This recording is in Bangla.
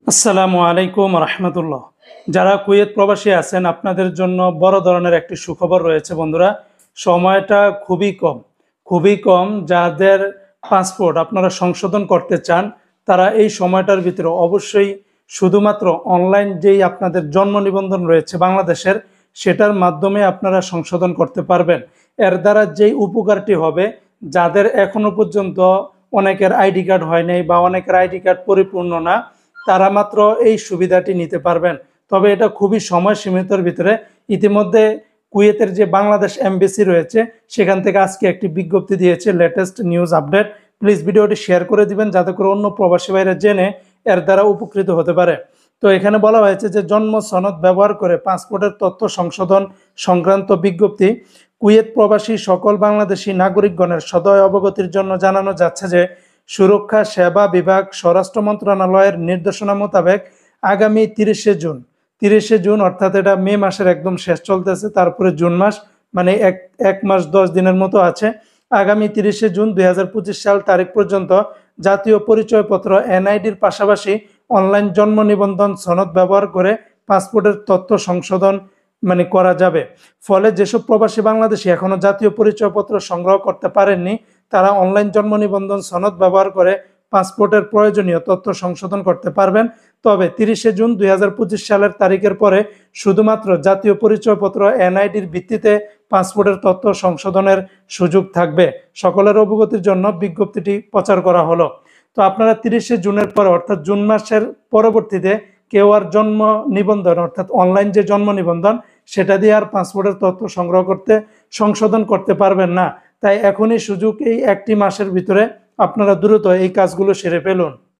আসসালামু আলাইকুম রহমতুল্লাহ। যারা কুয়েত প্রবাসী আছেন আপনাদের জন্য বড় ধরনের একটি সুখবর রয়েছে বন্ধুরা। সময়টা খুবই কম। যাদের পাসপোর্ট আপনারা সংশোধন করতে চান তারা এই সময়টার ভিতরে অবশ্যই শুধুমাত্র অনলাইন যেই আপনাদের জন্ম নিবন্ধন রয়েছে বাংলাদেশের, সেটার মাধ্যমে আপনারা সংশোধন করতে পারবেন। এর দ্বারা যেই উপকারটি হবে, যাদের এখনো পর্যন্ত অনেকের আইডি কার্ড হয় নাই বা অনেকের আইডি কার্ড পরিপূর্ণ না, তারা মাত্র এই সুবিধাটি নিতে পারবেন। তবে এটা খুবই সময় সীমিতর ভিতরে। ইতিমধ্যে কুয়েতের যে বাংলাদেশ এমবেসি রয়েছে সেখান থেকে আজকে একটি বিজ্ঞপ্তি দিয়েছে, লেটেস্ট নিউজ আপডেট। প্লিজ ভিডিওটি শেয়ার করে দিবেন যাতে করে অন্য প্রবাসী ভাইরা জেনে এর দ্বারা উপকৃত হতে পারে। তো এখানে বলা হয়েছে যে জন্ম সনদ ব্যবহার করে পাসপোর্টের তথ্য সংশোধন সংক্রান্ত বিজ্ঞপ্তি কুয়েত প্রবাসী সকল বাংলাদেশি নাগরিকগণের সদয় অবগতির জন্য জানানো যাচ্ছে যে সুরক্ষা সেবা বিভাগ স্বরাষ্ট্র মন্ত্রণালয়ের নির্দেশনা মোতাবেক আগামী 30শে জুন অর্থাৎ এটা মে মাসের একদম শেষ চলতেছে, তারপরে জুন মাস, মানে এক মাস 10 দিনের মতো আছে। আগামী 30শে জুন 2025 সাল তারিখ পর্যন্ত জাতীয় পরিচয়পত্র এনআইডির পাশাপাশি অনলাইন জন্ম নিবন্ধন সনদ ব্যবহার করে পাসপোর্টের তথ্য সংশোধন করা যাবে। ফলে যেসব প্রবাসী বাংলাদেশি এখনো জাতীয় পরিচয়পত্র সংগ্রহ করতে পারেননি তারা অনলাইন জন্ম নিবন্ধন সনদ ব্যবহার করে পাসপোর্টের প্রয়োজনীয় তথ্য সংশোধন করতে পারবেন। তবে 30শে জুন 2025 সালের তারিখের পরে শুধুমাত্র জাতীয় পরিচয়পত্র এনআইডির ভিত্তিতে পাসপোর্টের তথ্য সংশোধনের সুযোগ থাকবে। সকলের অবগতির জন্য বিজ্ঞপ্তিটি প্রচার করা হলো। তো আপনারা 30শে জুনের পরে অর্থাৎ জুন মাসের পরবর্তীতে কেউ আর জন্ম নিবন্ধন অর্থাৎ অনলাইন যে জন্ম নিবন্ধন সেটা দিয়ে আর পাসপোর্টের তথ্য সংগ্রহ করতে সংশোধন করতে পারবেন না। তাই এখনই সুযোগ, এই একটি মাসের ভিতরে আপনারা দ্রুত এই কাজগুলো সেরে ফেলুন।